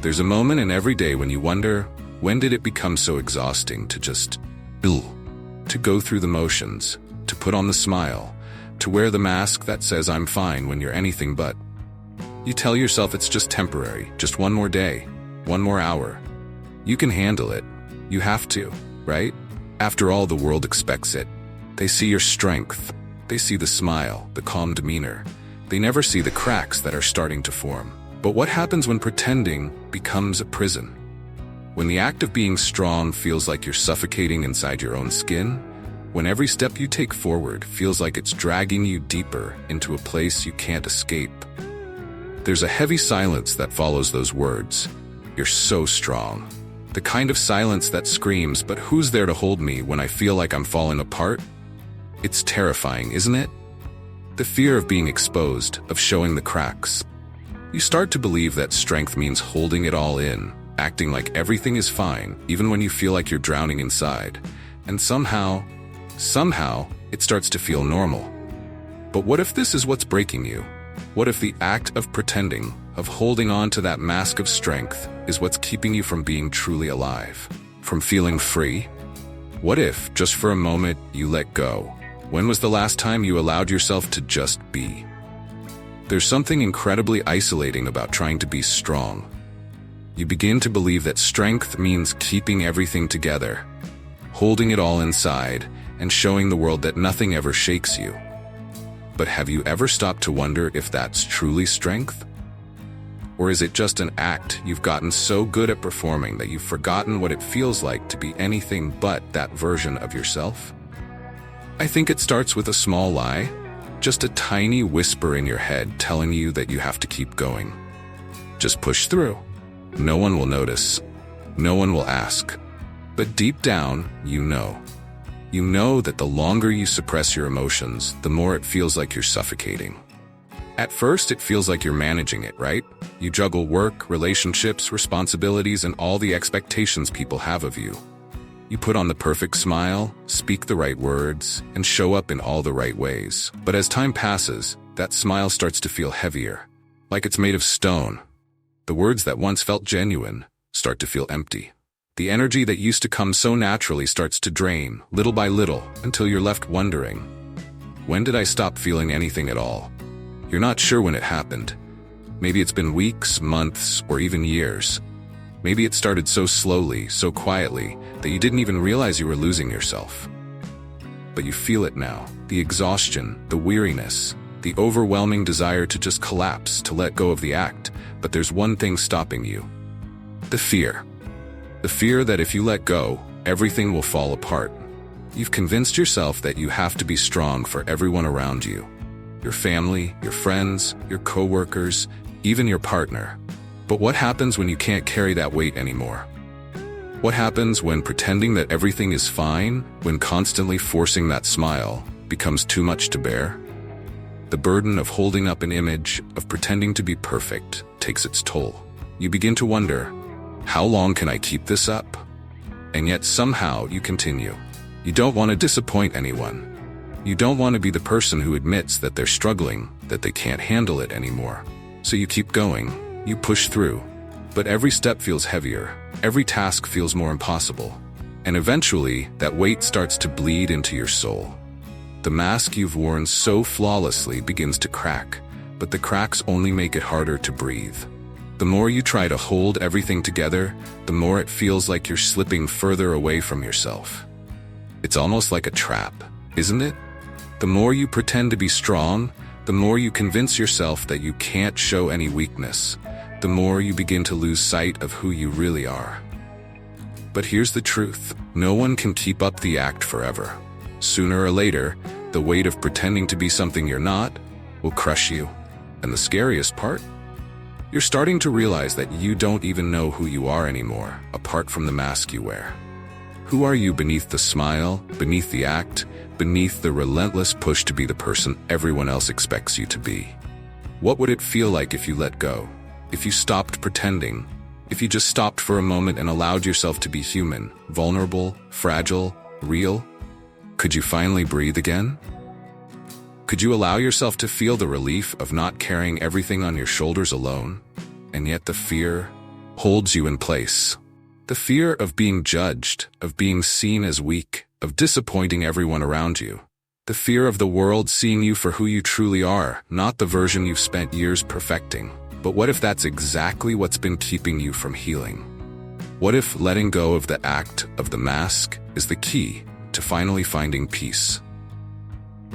There's a moment in every day when you wonder, when did it become so exhausting to just to go through the motions, to put on the smile, to wear the mask that says I'm fine when you're anything but. You tell yourself it's just temporary, just one more day, one more hour. You can handle it. You have to, right? After all, the world expects it. They see your strength. They see the smile, the calm demeanor. They never see the cracks that are starting to form. But what happens when pretending becomes a prison? When the act of being strong feels like you're suffocating inside your own skin? When every step you take forward feels like it's dragging you deeper into a place you can't escape? There's a heavy silence that follows those words. You're so strong. The kind of silence that screams, but who's there to hold me when I feel like I'm falling apart? It's terrifying, isn't it? The fear of being exposed, of showing the cracks. You start to believe that strength means holding it all in, acting like everything is fine, even when you feel like you're drowning inside. And somehow, it starts to feel normal. But what if this is what's breaking you? What if the act of pretending, of holding on to that mask of strength, is what's keeping you from being truly alive? From feeling free? What if, just for a moment, you let go? When was the last time you allowed yourself to just be? There's something incredibly isolating about trying to be strong. You begin to believe that strength means keeping everything together, holding it all inside, and showing the world that nothing ever shakes you. But have you ever stopped to wonder if that's truly strength? Or is it just an act you've gotten so good at performing that you've forgotten what it feels like to be anything but that version of yourself? I think it starts with a small lie, just a tiny whisper in your head telling you that you have to keep going. Just push through. No one will notice. No one will ask. But deep down, you know. You know that the longer you suppress your emotions, the more it feels like you're suffocating. At first, it feels like you're managing it, right? You juggle work, relationships, responsibilities, and all the expectations people have of you. You put on the perfect smile, speak the right words, and show up in all the right ways. But as time passes, that smile starts to feel heavier, like it's made of stone. The words that once felt genuine start to feel empty. The energy that used to come so naturally starts to drain, little by little, until you're left wondering, when did I stop feeling anything at all? You're not sure when it happened. Maybe it's been weeks, months, or even years. Maybe it started so slowly, so quietly, that you didn't even realize you were losing yourself. But you feel it now. The exhaustion, the weariness, the overwhelming desire to just collapse, to let go of the act. But there's one thing stopping you. The fear. The fear that if you let go, everything will fall apart. You've convinced yourself that you have to be strong for everyone around you. Your family, your friends, your coworkers, even your partner. But what happens when you can't carry that weight anymore? What happens when pretending that everything is fine, when constantly forcing that smile, becomes too much to bear? The burden of holding up an image, of pretending to be perfect, takes its toll. You begin to wonder, how long can I keep this up? And yet somehow you continue. You don't want to disappoint anyone. You don't want to be the person who admits that they're struggling, that they can't handle it anymore. So you keep going. You push through, but every step feels heavier, every task feels more impossible, and eventually that weight starts to bleed into your soul. The mask you've worn so flawlessly begins to crack, but the cracks only make it harder to breathe. The more you try to hold everything together, the more it feels like you're slipping further away from yourself. It's almost like a trap, isn't it? The more you pretend to be strong, the more you convince yourself that you can't show any weakness, the more you begin to lose sight of who you really are. But here's the truth. No one can keep up the act forever. Sooner or later, the weight of pretending to be something you're not will crush you. And the scariest part? You're starting to realize that you don't even know who you are anymore, apart from the mask you wear. Who are you beneath the smile, beneath the act, beneath the relentless push to be the person everyone else expects you to be? What would it feel like if you let go? If you stopped pretending? If you just stopped for a moment and allowed yourself to be human, vulnerable, fragile, real? Could you finally breathe again? Could you allow yourself to feel the relief of not carrying everything on your shoulders alone? And yet the fear, holds you in place. The fear of being judged, of being seen as weak, of disappointing everyone around you. The fear of the world seeing you for who you truly are, not the version you've spent years perfecting. But what if that's exactly what's been keeping you from healing? What if letting go of the act of the mask is the key to finally finding peace?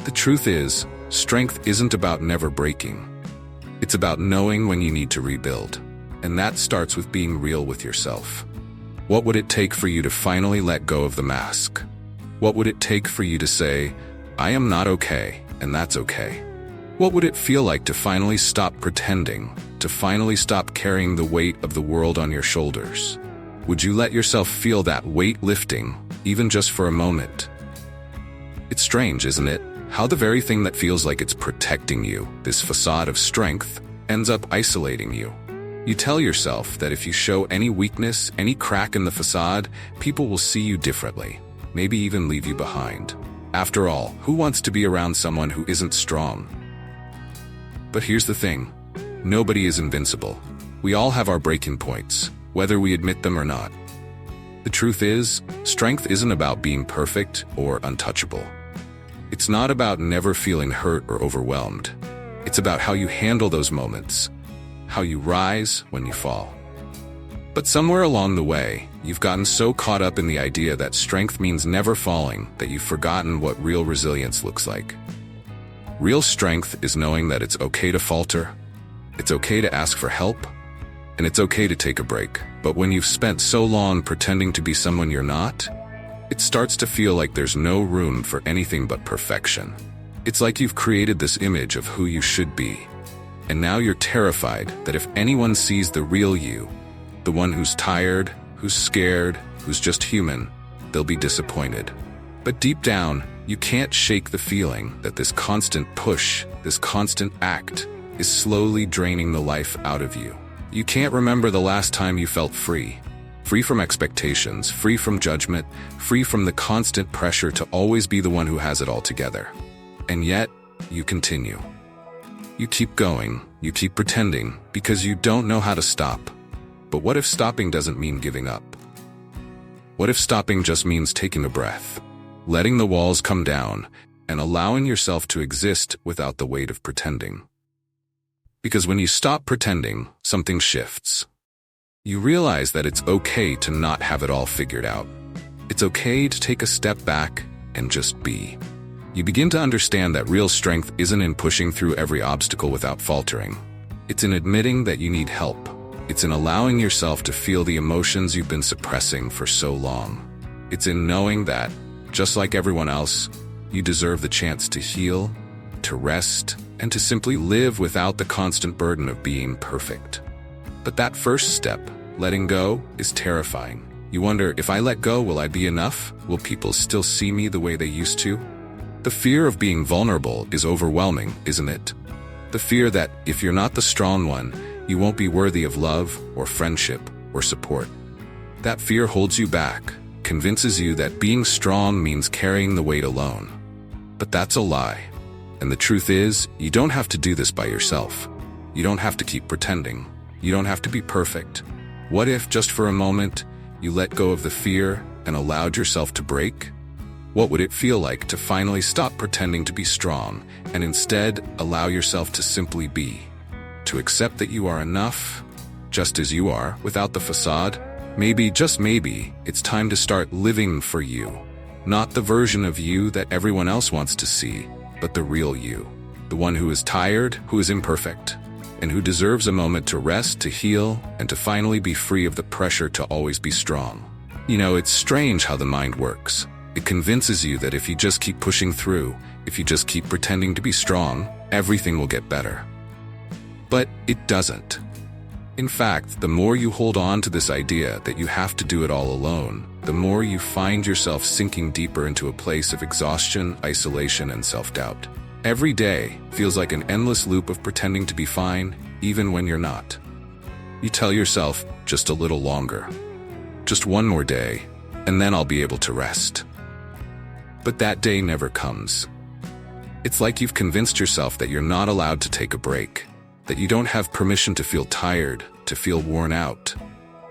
The truth is, strength isn't about never breaking. It's about knowing when you need to rebuild. And that starts with being real with yourself. What would it take for you to finally let go of the mask? What would it take for you to say, I am not okay, and that's okay? What would it feel like to finally stop pretending, to finally stop carrying the weight of the world on your shoulders? Would you let yourself feel that weight lifting, even just for a moment? It's strange, isn't it? How the very thing that feels like it's protecting you, this facade of strength, ends up isolating you. You tell yourself that if you show any weakness, any crack in the facade, people will see you differently, maybe even leave you behind. After all, who wants to be around someone who isn't strong? But here's the thing. Nobody is invincible. We all have our breaking points, whether we admit them or not. The truth is, strength isn't about being perfect or untouchable. It's not about never feeling hurt or overwhelmed. It's about how you handle those moments, how you rise when you fall. But somewhere along the way, you've gotten so caught up in the idea that strength means never falling that you've forgotten what real resilience looks like. Real strength is knowing that it's okay to falter, it's okay to ask for help, and it's okay to take a break. But when you've spent so long pretending to be someone you're not, it starts to feel like there's no room for anything but perfection. It's like you've created this image of who you should be. And now you're terrified that if anyone sees the real you, the one who's tired, who's scared, who's just human, they'll be disappointed. But deep down, you can't shake the feeling that this constant push, this constant act, is slowly draining the life out of you. You can't remember the last time you felt free. Free from expectations, free from judgment, free from the constant pressure to always be the one who has it all together. And yet, you continue. You keep going, you keep pretending, because you don't know how to stop. But what if stopping doesn't mean giving up? What if stopping just means taking a breath, letting the walls come down, and allowing yourself to exist without the weight of pretending? Because when you stop pretending, something shifts. You realize that it's okay to not have it all figured out. It's okay to take a step back and just be. You begin to understand that real strength isn't in pushing through every obstacle without faltering. It's in admitting that you need help. It's in allowing yourself to feel the emotions you've been suppressing for so long. It's in knowing that, just like everyone else, you deserve the chance to heal, to rest, and to simply live without the constant burden of being perfect. But that first step, letting go, is terrifying. You wonder, if I let go, will I be enough? Will people still see me the way they used to? The fear of being vulnerable is overwhelming, isn't it? The fear that, if you're not the strong one, you won't be worthy of love, or friendship, or support. That fear holds you back, convinces you that being strong means carrying the weight alone. But that's a lie. And the truth is, you don't have to do this by yourself. You don't have to keep pretending. You don't have to be perfect. What if, just for a moment, you let go of the fear and allowed yourself to break? What would it feel like to finally stop pretending to be strong and instead allow yourself to simply be? To accept that you are enough, just as you are, without the facade? Maybe, just maybe, it's time to start living for you. Not the version of you that everyone else wants to see, but the real you. The one who is tired, who is imperfect, and who deserves a moment to rest, to heal, and to finally be free of the pressure to always be strong. You know, it's strange how the mind works. It convinces you that if you just keep pushing through, if you just keep pretending to be strong, everything will get better. But it doesn't. In fact, the more you hold on to this idea that you have to do it all alone, the more you find yourself sinking deeper into a place of exhaustion, isolation, and self-doubt. Every day feels like an endless loop of pretending to be fine, even when you're not. You tell yourself, just a little longer. Just one more day, and then I'll be able to rest. But that day never comes. It's like you've convinced yourself that you're not allowed to take a break, that you don't have permission to feel tired, to feel worn out.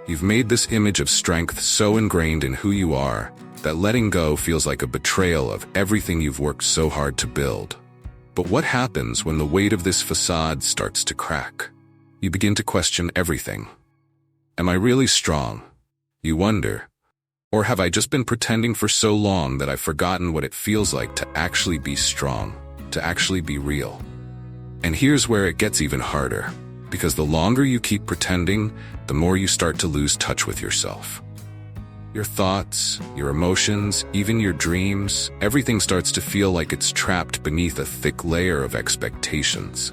You've made this image of strength so ingrained in who you are that letting go feels like a betrayal of everything you've worked so hard to build. But what happens when the weight of this facade starts to crack? You begin to question everything. Am I really strong? You wonder. Or have I just been pretending for so long that I've forgotten what it feels like to actually be strong, to actually be real? And here's where it gets even harder, because the longer you keep pretending, the more you start to lose touch with yourself. Your thoughts, your emotions, even your dreams, everything starts to feel like it's trapped beneath a thick layer of expectations.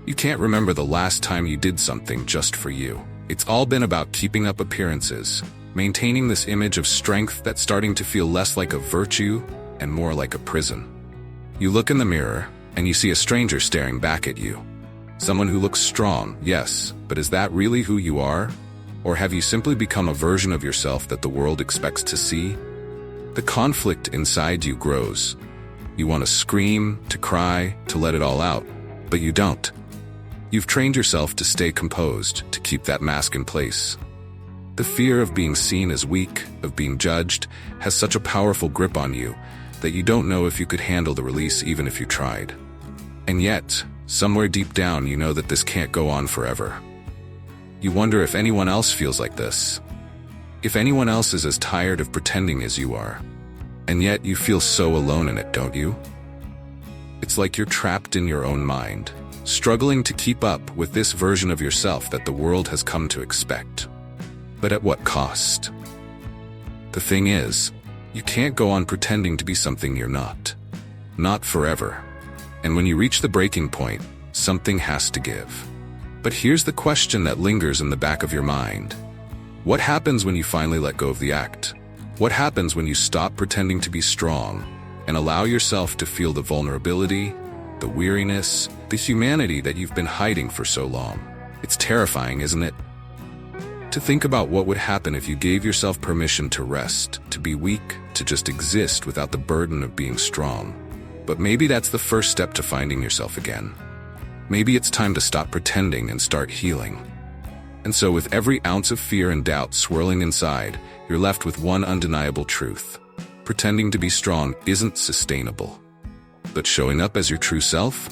You can't remember the last time you did something just for you. It's all been about keeping up appearances, maintaining this image of strength that's starting to feel less like a virtue and more like a prison. You look in the mirror, and you see a stranger staring back at you. Someone who looks strong, yes, but is that really who you are? Or have you simply become a version of yourself that the world expects to see? The conflict inside you grows. You want to scream, to cry, to let it all out, but you don't. You've trained yourself to stay composed, to keep that mask in place. The fear of being seen as weak, of being judged, has such a powerful grip on you that you don't know if you could handle the release even if you tried. And yet, somewhere deep down you know that this can't go on forever. You wonder if anyone else feels like this. If anyone else is as tired of pretending as you are. And yet you feel so alone in it, don't you? It's like you're trapped in your own mind, struggling to keep up with this version of yourself that the world has come to expect. But at what cost? The thing is, you can't go on pretending to be something you're not. Not forever. And when you reach the breaking point, something has to give. But here's the question that lingers in the back of your mind. What happens when you finally let go of the act? What happens when you stop pretending to be strong and allow yourself to feel the vulnerability, the weariness, the humanity that you've been hiding for so long? It's terrifying, isn't it? To think about what would happen if you gave yourself permission to rest, to be weak, to just exist without the burden of being strong. But maybe that's the first step to finding yourself again. Maybe it's time to stop pretending and start healing. And so with every ounce of fear and doubt swirling inside, you're left with one undeniable truth. Pretending to be strong isn't sustainable. But showing up as your true self?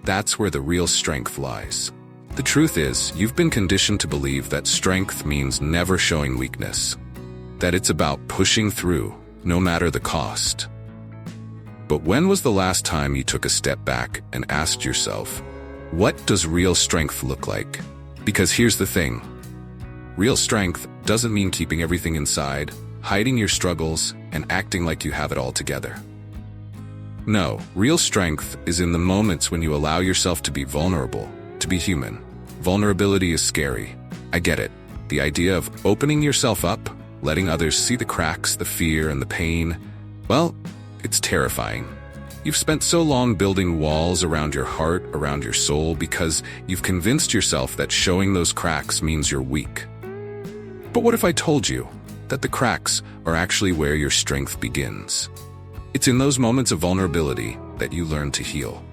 That's where the real strength lies. The truth is, you've been conditioned to believe that strength means never showing weakness. That it's about pushing through, no matter the cost. But when was the last time you took a step back and asked yourself, what does real strength look like? Because here's the thing. Real strength doesn't mean keeping everything inside, hiding your struggles, and acting like you have it all together. No, real strength is in the moments when you allow yourself to be vulnerable, to be human. Vulnerability is scary. I get it. The idea of opening yourself up, letting others see the cracks, the fear, and the pain, well, it's terrifying. You've spent so long building walls around your heart, around your soul, because you've convinced yourself that showing those cracks means you're weak. But what if I told you that the cracks are actually where your strength begins? It's in those moments of vulnerability that you learn to heal.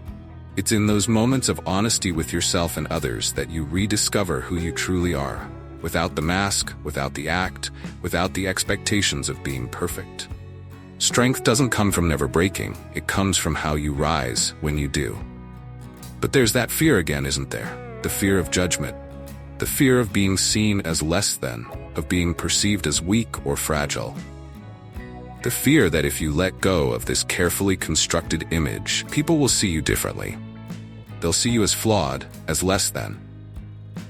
It's in those moments of honesty with yourself and others that you rediscover who you truly are, without the mask, without the act, without the expectations of being perfect. Strength doesn't come from never breaking, it comes from how you rise when you do. But there's that fear again, isn't there? The fear of judgment. The fear of being seen as less than, of being perceived as weak or fragile. The fear that if you let go of this carefully constructed image, people will see you differently. They'll see you as flawed, as less than.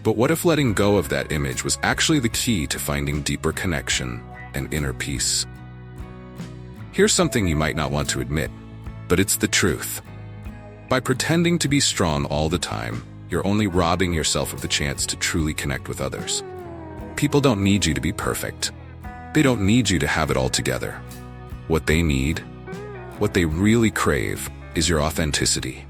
But what if letting go of that image was actually the key to finding deeper connection and inner peace? Here's something you might not want to admit, but it's the truth. By pretending to be strong all the time, you're only robbing yourself of the chance to truly connect with others. People don't need you to be perfect. They don't need you to have it all together. What they need, what they really crave, is your authenticity.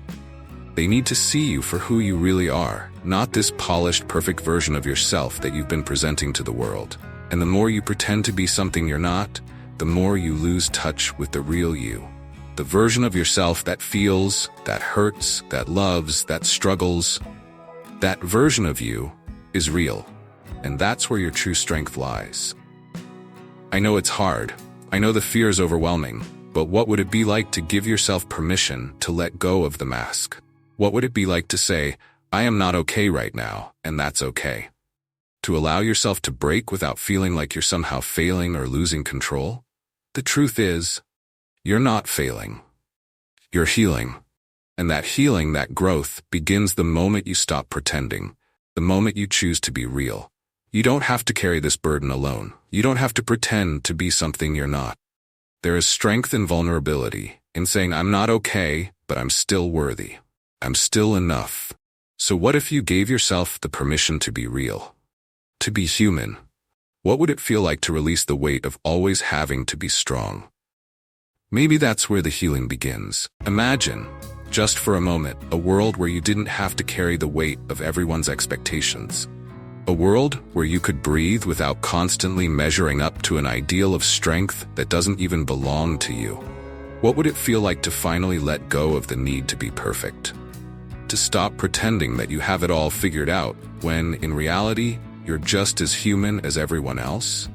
They need to see you for who you really are, not this polished, perfect version of yourself that you've been presenting to the world. And the more you pretend to be something you're not, the more you lose touch with the real you. The version of yourself that feels, that hurts, that loves, that struggles. That version of you is real. and that's where your true strength lies. I know it's hard. I know the fear is overwhelming, but what would it be like to give yourself permission to let go of the mask? What would it be like to say, I am not okay right now, and that's okay? To allow yourself to break without feeling like you're somehow failing or losing control? The truth is, you're not failing. You're healing. And that healing, that growth, begins the moment you stop pretending, the moment you choose to be real. You don't have to carry this burden alone. You don't have to pretend to be something you're not. There is strength in vulnerability, in saying I'm not okay, but I'm still worthy. I'm still enough. So what if you gave yourself the permission to be real? To be human? What would it feel like to release the weight of always having to be strong? Maybe that's where the healing begins. Imagine, just for a moment, a world where you didn't have to carry the weight of everyone's expectations. A world where you could breathe without constantly measuring up to an ideal of strength that doesn't even belong to you. What would it feel like to finally let go of the need to be perfect? To stop pretending that you have it all figured out when, in reality, you're just as human as everyone else?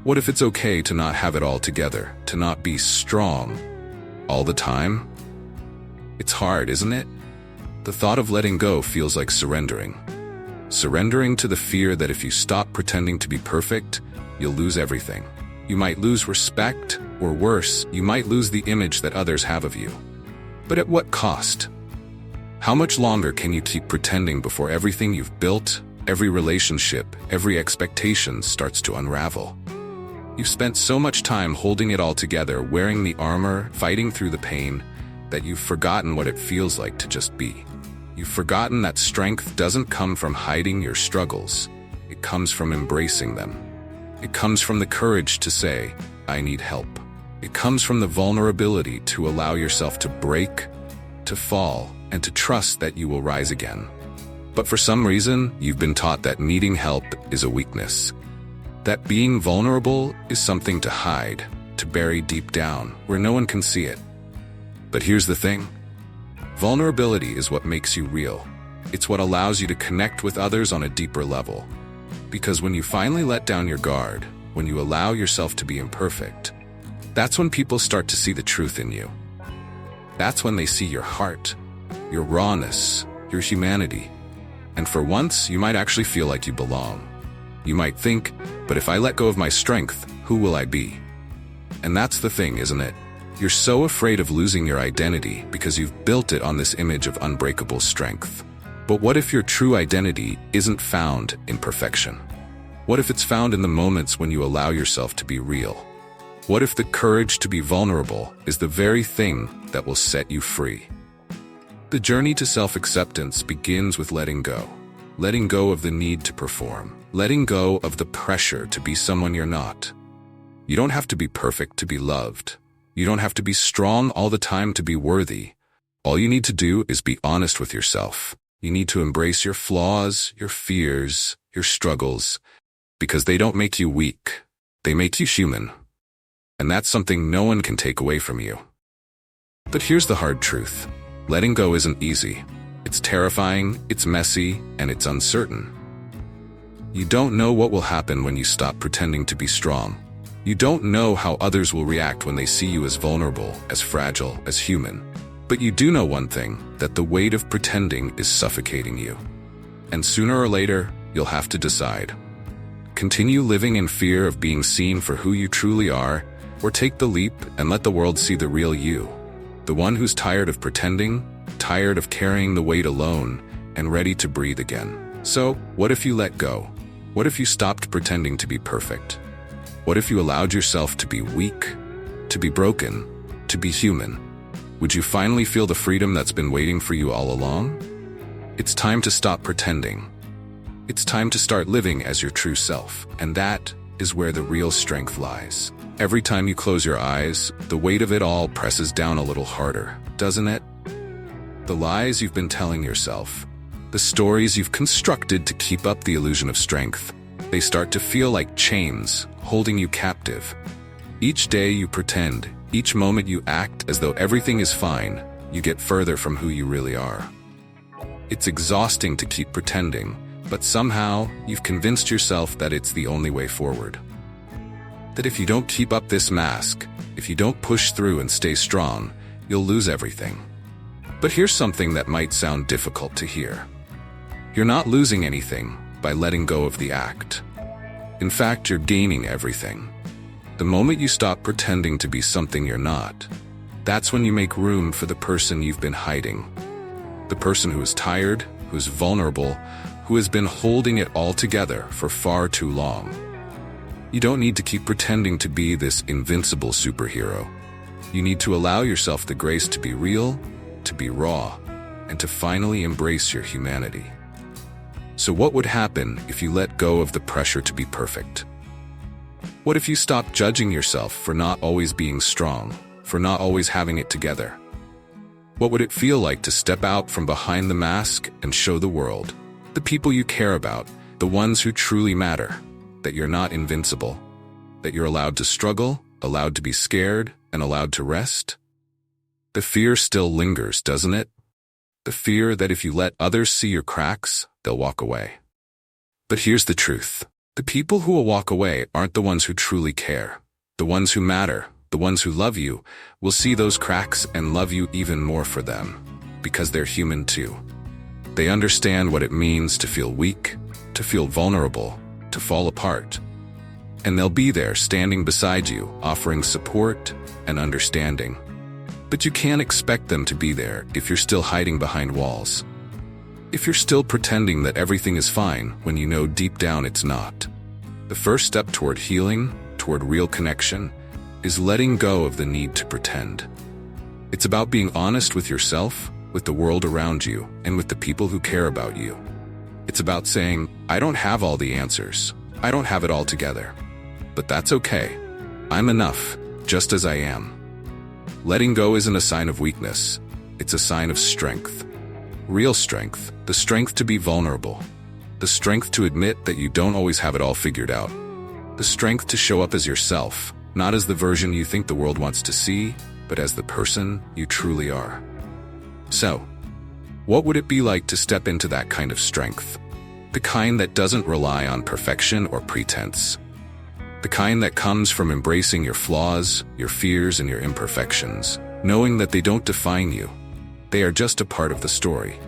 What if it's okay to not have it all together, to not be strong all the time? It's hard, isn't it? The thought of letting go feels like surrendering. Surrendering to the fear that if you stop pretending to be perfect, you'll lose everything. You might lose respect, or worse, you might lose the image that others have of you. But at what cost? How much longer can you keep pretending before everything you've built, every relationship, every expectation starts to unravel? You've spent so much time holding it all together, wearing the armor, fighting through the pain, that you've forgotten what it feels like to just be. You've forgotten that strength doesn't come from hiding your struggles. It comes from embracing them. It comes from the courage to say, I need help. It comes from the vulnerability to allow yourself to break, to fall, and to trust that you will rise again. But for some reason, you've been taught that needing help is a weakness. That being vulnerable is something to hide, to bury deep down, where no one can see it. But here's the thing. Vulnerability is what makes you real. It's what allows you to connect with others on a deeper level. Because when you finally let down your guard, when you allow yourself to be imperfect, that's when people start to see the truth in you. That's when they see your heart, your rawness, your humanity. And for once, you might actually feel like you belong. You might think, but if I let go of my strength, who will I be? And that's the thing, isn't it? You're so afraid of losing your identity because you've built it on this image of unbreakable strength. But what if your true identity isn't found in perfection? What if it's found in the moments when you allow yourself to be real? What if the courage to be vulnerable is the very thing that will set you free? The journey to self-acceptance begins with letting go. Letting go of the need to perform. Letting go of the pressure to be someone you're not. You don't have to be perfect to be loved. You don't have to be strong all the time to be worthy. All you need to do is be honest with yourself. You need to embrace your flaws, your fears, your struggles, because they don't make you weak. They make you human. And that's something no one can take away from you. But here's the hard truth. Letting go isn't easy. It's terrifying, it's messy, and it's uncertain. You don't know what will happen when you stop pretending to be strong. You don't know how others will react when they see you as vulnerable, as fragile, as human. But you do know one thing, that the weight of pretending is suffocating you. And sooner or later, you'll have to decide. Continue living in fear of being seen for who you truly are, or take the leap and let the world see the real you. The one who's tired of pretending, tired of carrying the weight alone, and ready to breathe again. So, what if you let go? What if you stopped pretending to be perfect? What if you allowed yourself to be weak, to be broken, to be human? Would you finally feel the freedom that's been waiting for you all along? It's time to stop pretending. It's time to start living as your true self, and that is where the real strength lies. Every time you close your eyes, the weight of it all presses down a little harder, doesn't it? The lies you've been telling yourself, the stories you've constructed to keep up the illusion of strength, they start to feel like chains, holding you captive. Each day you pretend, each moment you act as though everything is fine, you get further from who you really are. It's exhausting to keep pretending, but somehow you've convinced yourself that it's the only way forward. That if you don't keep up this mask, if you don't push through and stay strong, you'll lose everything. But here's something that might sound difficult to hear. You're not losing anything by letting go of the act. In fact, you're gaining everything. The moment you stop pretending to be something you're not, that's when you make room for the person you've been hiding. The person who is tired, who's vulnerable, who has been holding it all together for far too long. You don't need to keep pretending to be this invincible superhero. You need to allow yourself the grace to be real, to be raw, and to finally embrace your humanity. So what would happen if you let go of the pressure to be perfect? What if you stopped judging yourself for not always being strong, for not always having it together? What would it feel like to step out from behind the mask and show the world, the people you care about, the ones who truly matter, that you're not invincible, that you're allowed to struggle, allowed to be scared, and allowed to rest? The fear still lingers, doesn't it? The fear that if you let others see your cracks, they'll walk away. But here's the truth. The people who will walk away aren't the ones who truly care. The ones who matter, the ones who love you, will see those cracks and love you even more for them, because they're human too. They understand what it means to feel weak, to feel vulnerable, to fall apart. And they'll be there standing beside you, offering support and understanding. But you can't expect them to be there if you're still hiding behind walls. If you're still pretending that everything is fine when you know deep down it's not. The first step toward healing, toward real connection, is letting go of the need to pretend. It's about being honest with yourself, with the world around you, and with the people who care about you. It's about saying, I don't have all the answers. I don't have it all together. But that's okay. I'm enough, just as I am. Letting go isn't a sign of weakness. It's a sign of strength. Real strength, the strength to be vulnerable. The strength to admit that you don't always have it all figured out. The strength to show up as yourself, not as the version you think the world wants to see, but as the person you truly are. So, what would it be like to step into that kind of strength? The kind that doesn't rely on perfection or pretense. The kind that comes from embracing your flaws, your fears, and your imperfections, knowing that they don't define you. They are just a part of the story.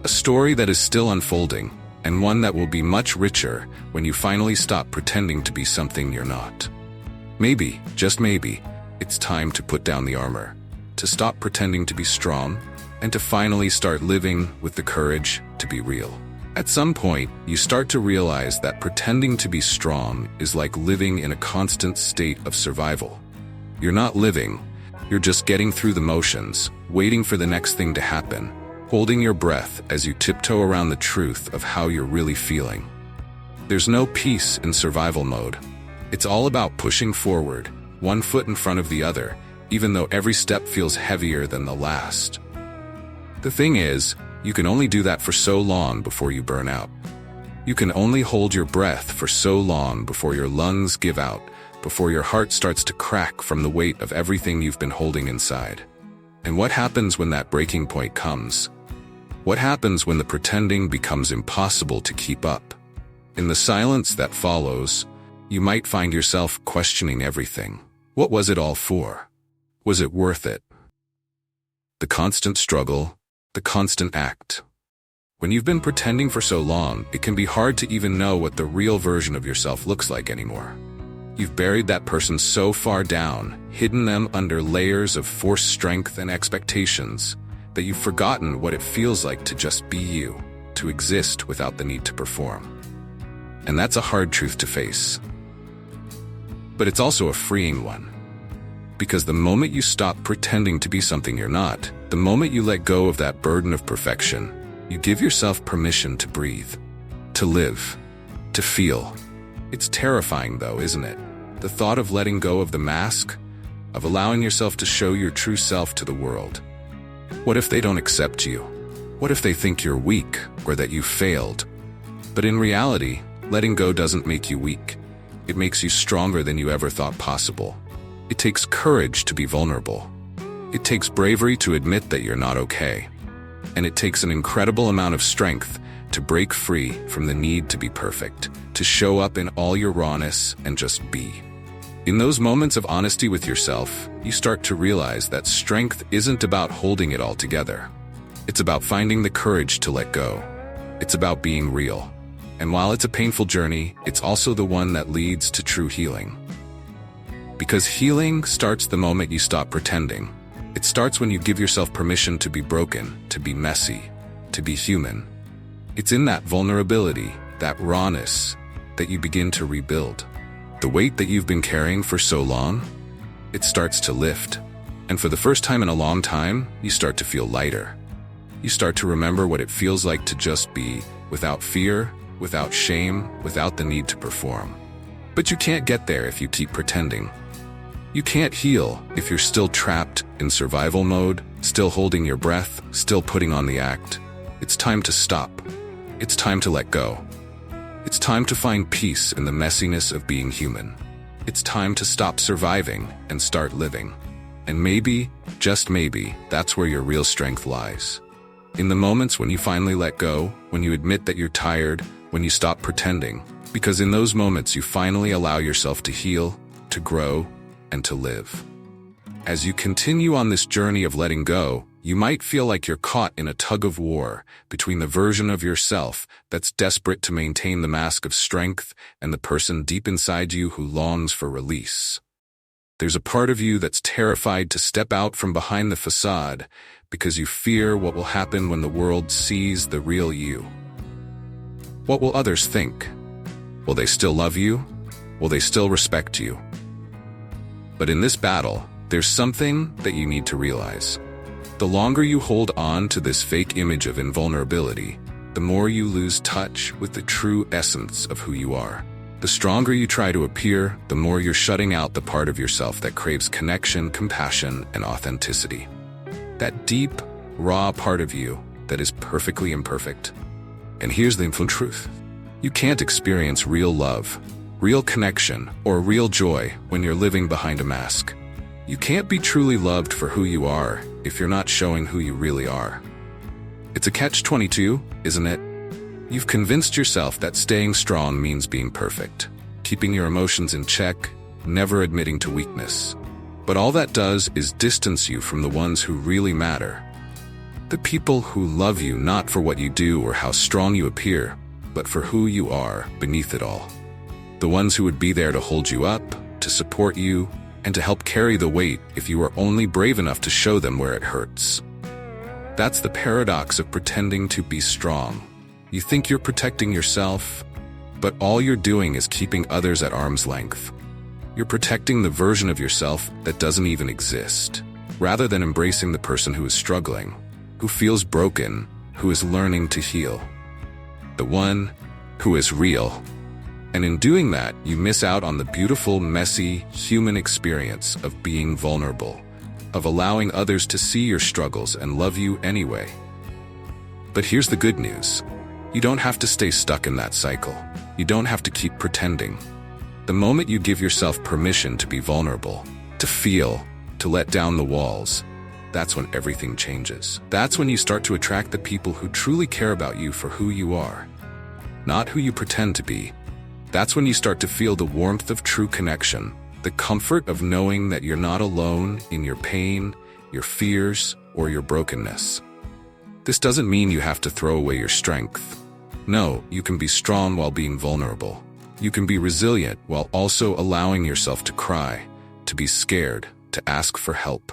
A story that is still unfolding, and one that will be much richer when you finally stop pretending to be something you're not. Maybe, just maybe, it's time to put down the armor, to stop pretending to be strong, and to finally start living with the courage to be real. At some point, you start to realize that pretending to be strong is like living in a constant state of survival. You're not living, you're just getting through the motions, waiting for the next thing to happen, holding your breath as you tiptoe around the truth of how you're really feeling. There's no peace in survival mode. It's all about pushing forward, one foot in front of the other, even though every step feels heavier than the last. The thing is, you can only do that for so long before you burn out. You can only hold your breath for so long before your lungs give out, before your heart starts to crack from the weight of everything you've been holding inside. And what happens when that breaking point comes? What happens when the pretending becomes impossible to keep up? In the silence that follows, you might find yourself questioning everything. What was it all for? Was it worth it? The constant struggle, the constant act. When you've been pretending for so long, it can be hard to even know what the real version of yourself looks like anymore. You've buried that person so far down, hidden them under layers of forced strength and expectations, that you've forgotten what it feels like to just be you, to exist without the need to perform. And that's a hard truth to face. But it's also a freeing one. Because the moment you stop pretending to be something you're not, the moment you let go of that burden of perfection, you give yourself permission to breathe, to live, to feel. It's terrifying though, isn't it? The thought of letting go of the mask, of allowing yourself to show your true self to the world. What if they don't accept you? What if they think you're weak or that you failed? But in reality, letting go doesn't make you weak. It makes you stronger than you ever thought possible. It takes courage to be vulnerable. It takes bravery to admit that you're not okay. And it takes an incredible amount of strength to break free from the need to be perfect, to show up in all your rawness and just be. In those moments of honesty with yourself, you start to realize that strength isn't about holding it all together. It's about finding the courage to let go. It's about being real. And while it's a painful journey, it's also the one that leads to true healing. Because healing starts the moment you stop pretending. It starts when you give yourself permission to be broken, to be messy, to be human. It's in that vulnerability, that rawness, that you begin to rebuild. The weight that you've been carrying for so long, it starts to lift. And for the first time in a long time, you start to feel lighter. You start to remember what it feels like to just be, without fear, without shame, without the need to perform. But you can't get there if you keep pretending. You can't heal if you're still trapped in survival mode, still holding your breath, still putting on the act. It's time to stop. It's time to let go. It's time to find peace in the messiness of being human. It's time to stop surviving and start living. And maybe, just maybe, that's where your real strength lies. In the moments when you finally let go, when you admit that you're tired, when you stop pretending. Because in those moments you finally allow yourself to heal, to grow, and to live. As you continue on this journey of letting go, you might feel like you're caught in a tug-of-war between the version of yourself that's desperate to maintain the mask of strength and the person deep inside you who longs for release. There's a part of you that's terrified to step out from behind the facade because you fear what will happen when the world sees the real you. What will others think? Will they still love you? Will they still respect you? But in this battle, there's something that you need to realize. The longer you hold on to this fake image of invulnerability, the more you lose touch with the true essence of who you are. The stronger you try to appear, the more you're shutting out the part of yourself that craves connection, compassion, and authenticity. That deep, raw part of you that is perfectly imperfect. And here's the truth. You can't experience real love, real connection, or real joy when you're living behind a mask. You can't be truly loved for who you are if you're not showing who you really are. It's a catch-22, isn't it? You've convinced yourself that staying strong means being perfect, keeping your emotions in check, never admitting to weakness. But all that does is distance you from the ones who really matter. The people who love you not for what you do or how strong you appear, but for who you are beneath it all. The ones who would be there to hold you up, to support you, and to help carry the weight if you are only brave enough to show them where it hurts. That's the paradox of pretending to be strong. You think you're protecting yourself, but all you're doing is keeping others at arm's length. You're protecting the version of yourself that doesn't even exist, rather than embracing the person who is struggling, who feels broken, who is learning to heal. The one who is real. And in doing that, you miss out on the beautiful, messy, human experience of being vulnerable, of allowing others to see your struggles and love you anyway. But here's the good news. You don't have to stay stuck in that cycle. You don't have to keep pretending. The moment you give yourself permission to be vulnerable, to feel, to let down the walls, that's when everything changes. That's when you start to attract the people who truly care about you for who you are, not who you pretend to be. That's when you start to feel the warmth of true connection, the comfort of knowing that you're not alone in your pain, your fears, or your brokenness. This doesn't mean you have to throw away your strength. No, you can be strong while being vulnerable. You can be resilient while also allowing yourself to cry, to be scared, to ask for help.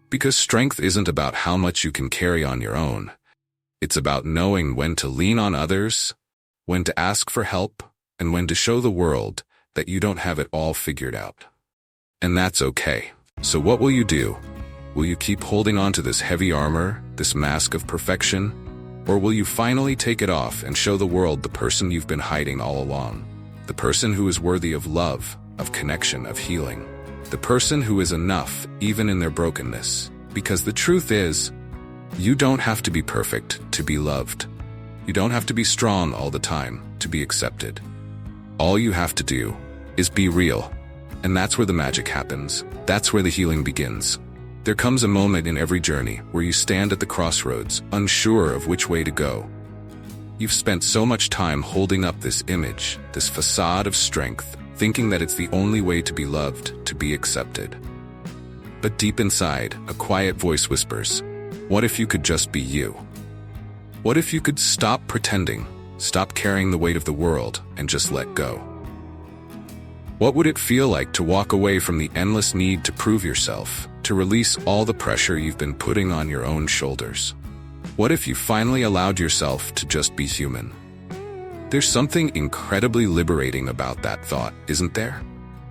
Because strength isn't about how much you can carry on your own. It's about knowing when to lean on others, when to ask for help, and when to show the world that you don't have it all figured out. And that's okay. So what will you do? Will you keep holding on to this heavy armor, this mask of perfection? Or will you finally take it off and show the world the person you've been hiding all along? The person who is worthy of love, of connection, of healing. The person who is enough, even in their brokenness. Because the truth is, you don't have to be perfect to be loved. You don't have to be strong all the time to be accepted. All you have to do is be real. And that's where the magic happens. That's where the healing begins. There comes a moment in every journey where you stand at the crossroads, unsure of which way to go. You've spent so much time holding up this image, this facade of strength, thinking that it's the only way to be loved, to be accepted. But deep inside, a quiet voice whispers, what if you could just be you? What if you could stop pretending, stop carrying the weight of the world, and just let go? What would it feel like to walk away from the endless need to prove yourself, to release all the pressure you've been putting on your own shoulders? What if you finally allowed yourself to just be human? There's something incredibly liberating about that thought, isn't there?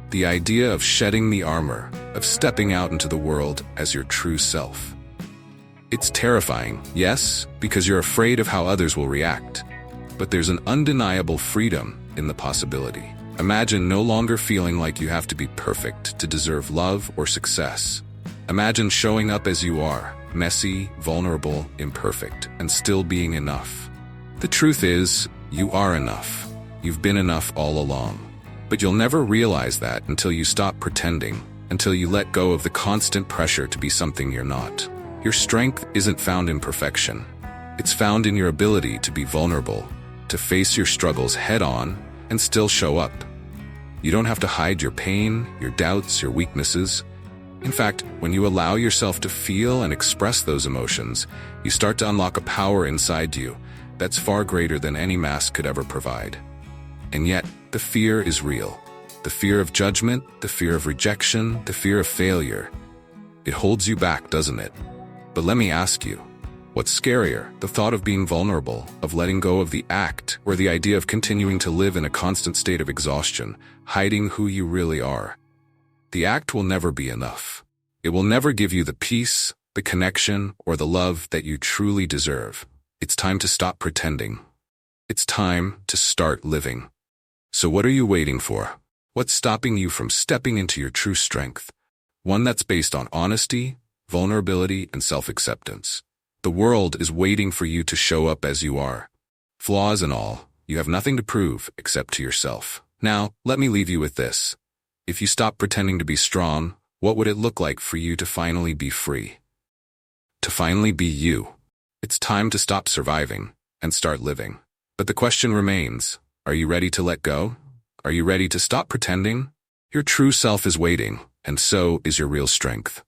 The idea of shedding the armor, of stepping out into the world as your true self. It's terrifying, yes, because you're afraid of how others will react. But there's an undeniable freedom in the possibility. Imagine no longer feeling like you have to be perfect to deserve love or success. Imagine showing up as you are, messy, vulnerable, imperfect, and still being enough. The truth is, you are enough. You've been enough all along. But you'll never realize that until you stop pretending, until you let go of the constant pressure to be something you're not. Your strength isn't found in perfection. It's found in your ability to be vulnerable, to face your struggles head-on, and still show up. You don't have to hide your pain, your doubts, your weaknesses. In fact, when you allow yourself to feel and express those emotions, you start to unlock a power inside you that's far greater than any mask could ever provide. And yet, the fear is real. The fear of judgment, the fear of rejection, the fear of failure. It holds you back, doesn't it? But let me ask you, what's scarier, the thought of being vulnerable, of letting go of the act, or the idea of continuing to live in a constant state of exhaustion, hiding who you really are? The act will never be enough. It will never give you the peace, the connection, or the love that you truly deserve. It's time to stop pretending. It's time to start living. So what are you waiting for? What's stopping you from stepping into your true strength? One that's based on honesty, vulnerability, and self-acceptance. The world is waiting for you to show up as you are. Flaws and all, you have nothing to prove except to yourself. Now, let me leave you with this. If you stop pretending to be strong, what would it look like for you to finally be free? To finally be you. It's time to stop surviving and start living. But the question remains, are you ready to let go? Are you ready to stop pretending? Your true self is waiting, and so is your real strength.